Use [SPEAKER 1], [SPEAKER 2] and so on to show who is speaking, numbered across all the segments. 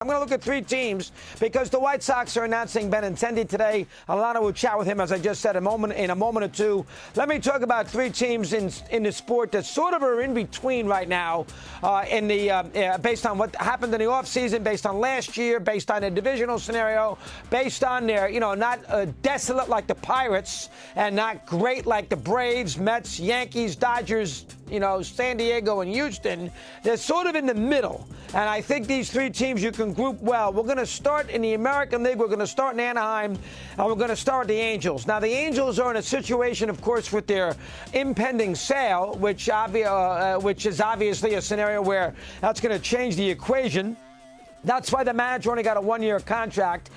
[SPEAKER 1] I'm going to look at three teams because the White Sox are announcing Benintendi today. Alana will chat with him, as I just said, in a moment or two. Let me talk about three teams in the sport that sort of are in between right now based on what happened in the offseason, based on last year, based on a divisional scenario, based on their, not desolate like the Pirates and not great like the Braves, Mets, Yankees, Dodgers, San Diego and Houston. They're sort of in the middle. And I think these three teams you can group well. We're going to start in the American League. We're going to start in Anaheim. And we're going to start with the Angels. Now, the Angels are in a situation, of course, with their impending sale, which is obviously a scenario where that's going to change the equation. That's why the manager only got a one-year contract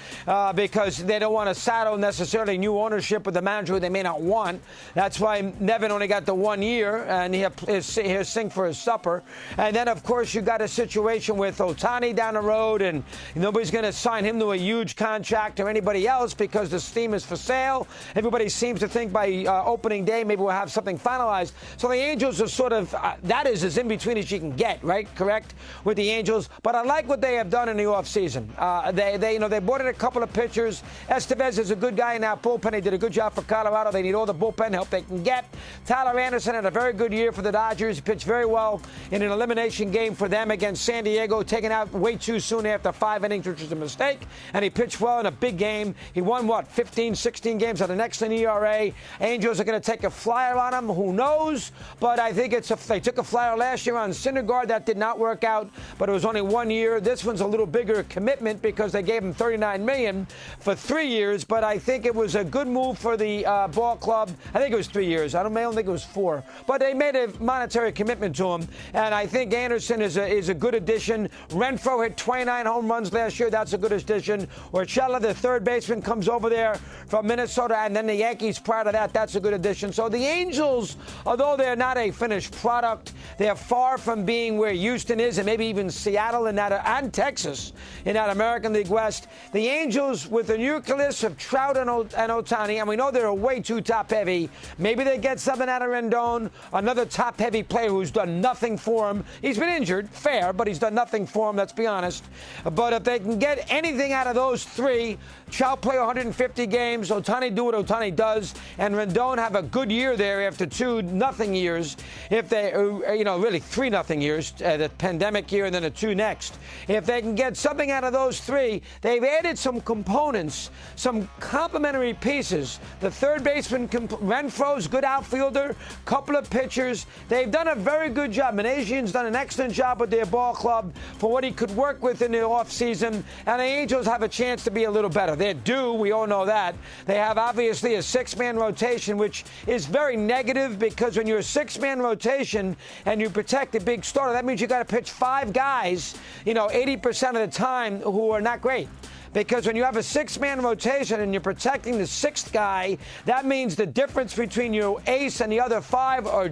[SPEAKER 1] because they don't want to saddle necessarily new ownership with the manager who they may not want. That's why Nevin only got the 1 year, and he'll sing for his supper. And then, of course, you got a situation with Ohtani down the road, and nobody's going to sign him to a huge contract or anybody else because the team is for sale. Everybody seems to think by opening day maybe we'll have something finalized. So the Angels are sort of that is as in between as you can get, right? Correct with the Angels. But I like what they have done in the offseason. They brought in a couple of pitchers. Estevez is a good guy in that bullpen. They did a good job for Colorado. They need all the bullpen help they can get. Tyler Anderson had a very good year for the Dodgers. He pitched very well in an elimination game for them against San Diego, taken out way too soon after 5 innings, which was a mistake. And he pitched well in a big game. He won, 15, 16 games on an excellent ERA. Angels are going to take a flyer on him. Who knows? But I think they took a flyer last year on Syndergaard. That did not work out, but it was only 1 year. This one's a little bigger commitment because they gave him $39 million for 3 years. But I think it was a good move for the ball club. I think it was 3 years. I don't think it was 4. But they made a monetary commitment to him. And I think Anderson is a good addition. Renfroe hit 29 home runs last year. That's a good addition. Urshela, the third baseman, comes over there from Minnesota. And then the Yankees prior to that. That's a good addition. So the Angels, although they're not a finished product, they're far from being where Houston is and maybe even Seattle and Texas in that American League West. The Angels, with the nucleus of Trout and Ohtani, and we know they're way too top-heavy. Maybe they get something out of Rendon, another top-heavy player who's done nothing for him. He's been injured, fair, but he's done nothing for him, let's be honest. But if they can get anything out of those three, Trout play 150 games, Ohtani do what Ohtani does, and Rendon have a good year there after 2 nothing years. If they, really 3 nothing years, the pandemic year and then the 2 next. If they can get something out of those three, they've added some components, some complementary pieces. The third baseman, Renfroe's good outfielder, couple of pitchers. They've done a very good job. Menagian's done an excellent job with their ball club for what he could work with in the offseason, and the Angels have a chance to be a little better. They're due, we all know that. They have obviously a 6-man rotation, which is very negative because when you're a 6-man rotation and you protect a big starter, that means you got to pitch 5 guys, 80% of the time who are not great. Because when you have a 6-man rotation and you're protecting the 6th guy, that means the difference between your ace and the other 5 are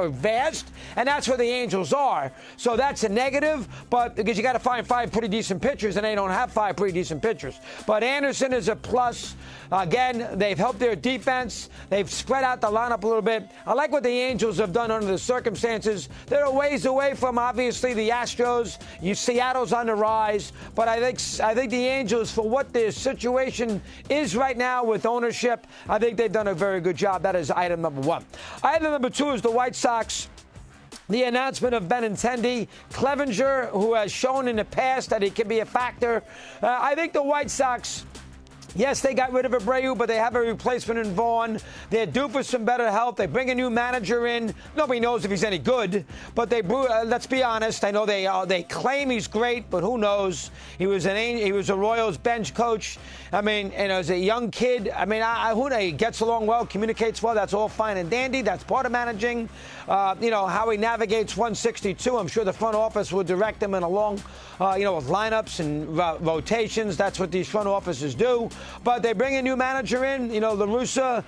[SPEAKER 1] vast, and that's where the Angels are. So that's a negative, but because you got to find 5 pretty decent pitchers, and they don't have 5 pretty decent pitchers. But Anderson is a plus. Again, they've helped their defense. They've spread out the lineup a little bit. I like what the Angels have done under the circumstances. They're a ways away from, obviously, the Astros. Seattle's on the rise. But I think the Angels, for what their situation is right now with ownership, I think they've done a very good job. That is item number 1. Item number 2 is the White Sox. The announcement of Benintendi, Clevenger, who has shown in the past that he can be a factor. I think the White Sox, yes, they got rid of Abreu, but they have a replacement in Vaughn. They're due for some better health. They bring a new manager in. Nobody knows if he's any good, but let's be honest. I know they claim he's great, but who knows? He was a Royals bench coach. I mean, and as a young kid, I mean, who knows? He gets along well, communicates well. That's all fine and dandy. That's part of managing. How he navigates 162. I'm sure the front office will direct him in along, with lineups and rotations. That's what these front offices do. But they bring a new manager in. La Russa,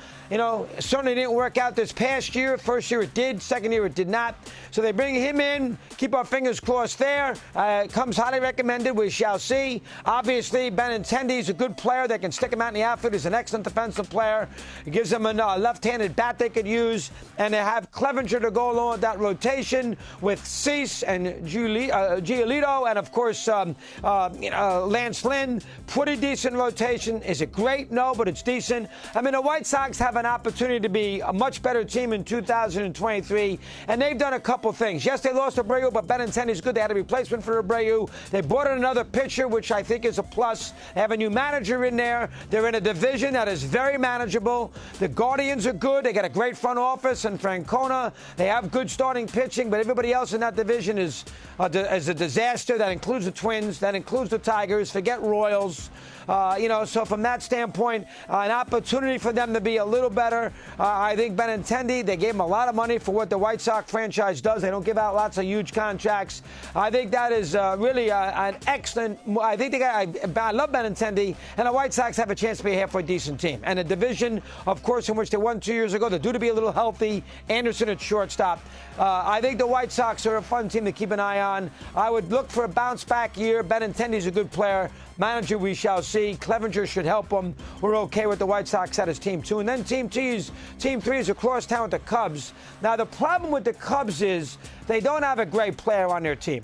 [SPEAKER 1] certainly didn't work out this past year. First year it did. Second year it did not. So they bring him in. Keep our fingers crossed there. Comes highly recommended. We shall see. Obviously, Benintendi is a good player. They can stick him out in the outfield. He's an excellent defensive player. It gives them a left-handed bat they could use. And they have Clevenger to go along with that rotation with Cease and Giolito and, of course, Lance Lynn. Pretty decent rotation. Is it great? No, but it's decent. I mean, the White Sox have an opportunity to be a much better team in 2023, and they've done a couple things. Yes, they lost Abreu, but Benintendi's good. They had a replacement for Abreu. They brought in another pitcher, which I think is a plus. They have a new manager in there. They're in a division that is very manageable. The Guardians are good. They got a great front office and Francona. They have good starting pitching, but everybody else in that division is a disaster. That includes the Twins. That includes the Tigers. Forget Royals. So from that standpoint, an opportunity for them to be a little better. I think Benintendi, they gave him a lot of money for what the White Sox franchise does. They don't give out lots of huge contracts. I think that is really an excellent. I love Benintendi, and the White Sox have a chance to be a halfway decent team. And a division, of course, in which they won 2 years ago, they're due to be a little healthy. Anderson at shortstop. I think the White Sox are a fun team to keep an eye on. I would look for a bounce-back year. Benintendi's a good player. Manager, we shall see. Clevenger should help them. We're okay with the White Sox at his team 2. And then team 3 is across town with the Cubs. Now, the problem with the Cubs is they don't have a great player on their team.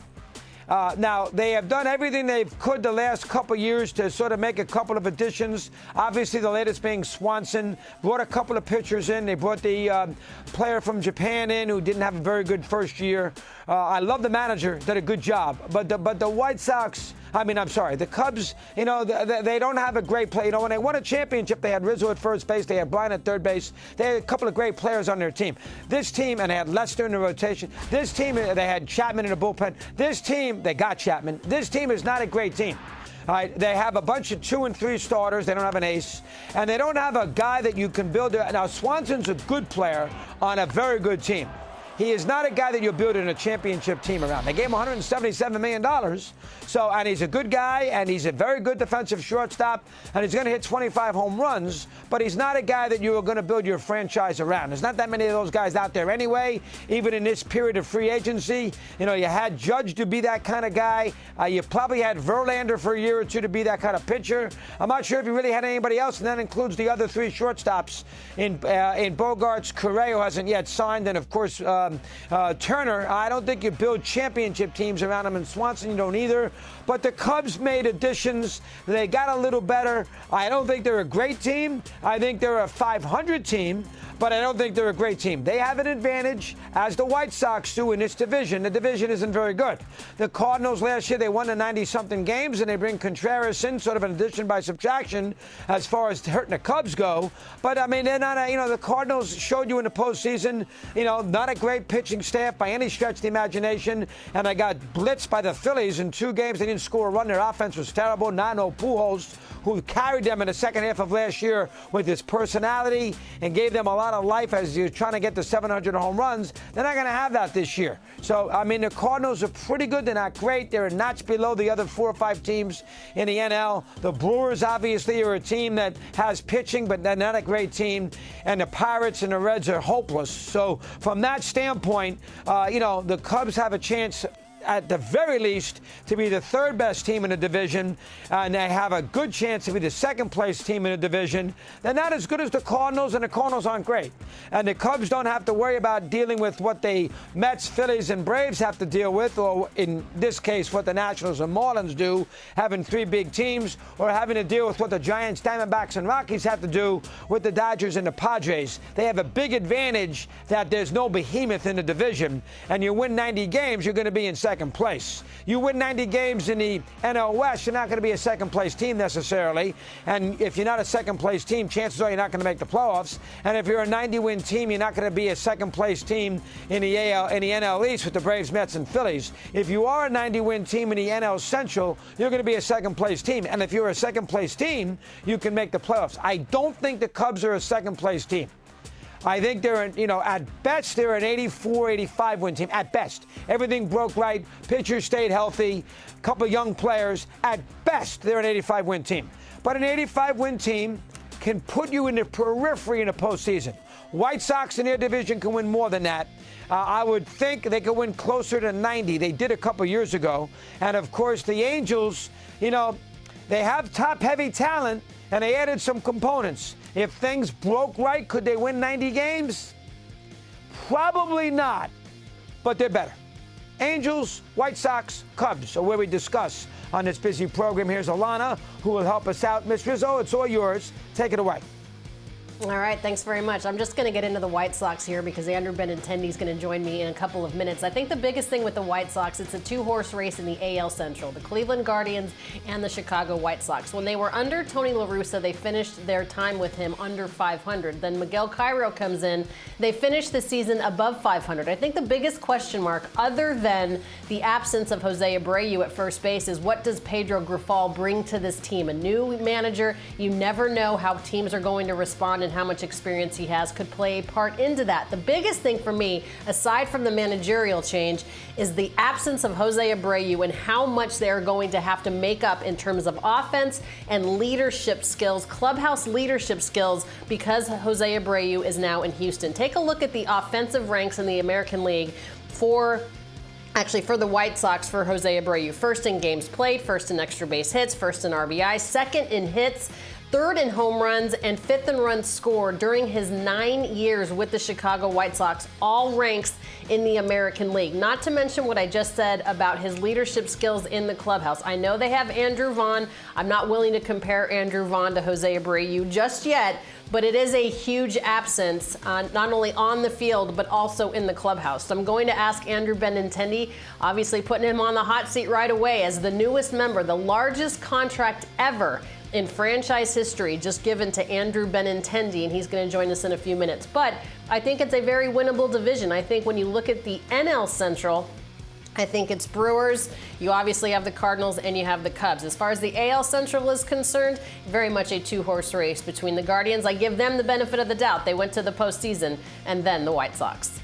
[SPEAKER 1] Now, they have done everything they could the last couple years to sort of make a couple of additions. Obviously, the latest being Swanson. Brought a couple of pitchers in. They brought the player from Japan in who didn't have a very good first year. I love the manager. Did a good job. But the White Sox... the Cubs, they don't have a great play. When they won a championship, they had Rizzo at first base. They had Bryant at third base. They had a couple of great players on their team. This team, and they had Lester in the rotation. This team, they had Chapman in the bullpen. This team, they got Chapman. This team is not a great team. All right, they have a bunch of 2 and 3 starters. They don't have an ace. And they don't have a guy that you can build. Now, Swanson's a good player on a very good team. He is not a guy that you're building a championship team around. They gave him $177 million. And he's a good guy, and he's a very good defensive shortstop, and he's going to hit 25 home runs, but he's not a guy that you are going to build your franchise around. There's not that many of those guys out there anyway, even in this period of free agency. You had Judge to be that kind of guy. You probably had Verlander for a year or two to be that kind of pitcher. I'm not sure if you really had anybody else, and that includes the other 3 shortstops in Bogarts, Correa, who hasn't yet signed, and, of course, Turner. I don't think you build championship teams around him, and Swanson you don't either. But the Cubs made additions. They got a little better. I don't think they're a great team. I think they're a 500 team, but I don't think they're a great team. They have an advantage, as the White Sox do in this division. The division isn't very good. The Cardinals last year, they won the 90-something games, and they bring Contreras in, sort of an addition by subtraction as far as hurting the Cubs go. But, they're not the Cardinals showed you in the postseason, not a great pitching staff by any stretch of the imagination, and they got blitzed by the Phillies in 2 games. They didn't score a run. Their offense was terrible. Nano Pujols, who carried them in the second half of last year with his personality and gave them a lot of life as you're trying to get to 700 home runs. They're not going to have that this year. So, the Cardinals are pretty good. They're not great. They're a notch below the other 4 or 5 teams in the NL. The Brewers, obviously, are a team that has pitching, but they're not a great team. And the Pirates and the Reds are hopeless. So, from that standpoint, the Cubs have a chance at the very least, to be the third best team in the division, and they have a good chance to be the second place team in the division. They're not as good as the Cardinals, and the Cardinals aren't great. And the Cubs don't have to worry about dealing with what the Mets, Phillies, and Braves have to deal with, or in this case, what the Nationals and Marlins do, having three big teams, or having to deal with what the Giants, Diamondbacks, and Rockies have to do with the Dodgers and the Padres. They have a big advantage that there's no behemoth in the division, and you win 90 games, you're going to be in second place. You win 90 games in the NL West, you're not going to be a second-place team necessarily, and if you're not a second-place team, chances are you're not going to make the playoffs, and if you're a 90-win team, you're not going to be a second-place team in the NL East with the Braves, Mets, and Phillies. If you are a 90-win team in the NL Central, you're going to be a second-place team, and if you're a second-place team, you can make the playoffs. I don't think the Cubs are a second-place team. I think they're, at best, they're an 84, 85 win team. At best. Everything broke right. Pitchers stayed healthy. A couple young players. At best, they're an 85 win team. But an 85 win team can put you in the periphery in the postseason. White Sox in their division can win more than that. I would think they could win closer to 90. They did a couple years ago. And, of course, the Angels, they have top-heavy talent, and they added some components. If things broke right, could they win 90 games? Probably not, but they're better. Angels, White Sox, Cubs are where we discuss on this busy program. Here's Alana, who will help us out. Miss Rizzo, it's all yours. Take it away.
[SPEAKER 2] All right, thanks very much. I'm just going to get into the White Sox here because Andrew Benintendi is going to join me in a couple of minutes. I think the biggest thing with the White Sox, it's a two-horse race in the AL Central, the Cleveland Guardians and the Chicago White Sox. When they were under Tony La Russa, they finished their time with him under 500. Then Miguel Cairo comes in. They finished the season above 500. I think the biggest question mark, other than the absence of Jose Abreu at first base, is what does Pedro Grifol bring to this team? A new manager, you never know how teams are going to respond, and how much experience he has could play a part into that. The biggest thing for me, aside from the managerial change, is the absence of Jose Abreu and how much they're going to have to make up in terms of offense and leadership skills, clubhouse leadership skills, because Jose Abreu is now in Houston. Take a look at the offensive ranks in the American League for the White Sox for Jose Abreu. First in games played, first in extra base hits, first in RBI, second in hits, third in home runs, and fifth in runs scored during his 9 years with the Chicago White Sox, all ranks in the American League. Not to mention what I just said about his leadership skills in the clubhouse. I know they have Andrew Vaughn. I'm not willing to compare Andrew Vaughn to Jose Abreu just yet, but it is a huge absence, not only on the field, but also in the clubhouse. So I'm going to ask Andrew Benintendi, obviously putting him on the hot seat right away as the newest member, the largest contract ever in franchise history, just given to Andrew Benintendi, and he's going to join us in a few minutes. But I think it's a very winnable division. I think when you look at the NL Central, I think it's Brewers, you obviously have the Cardinals, and you have the Cubs. As far as the AL Central is concerned, very much a two-horse race between the Guardians. I give them the benefit of the doubt. They went to the postseason, and then the White Sox.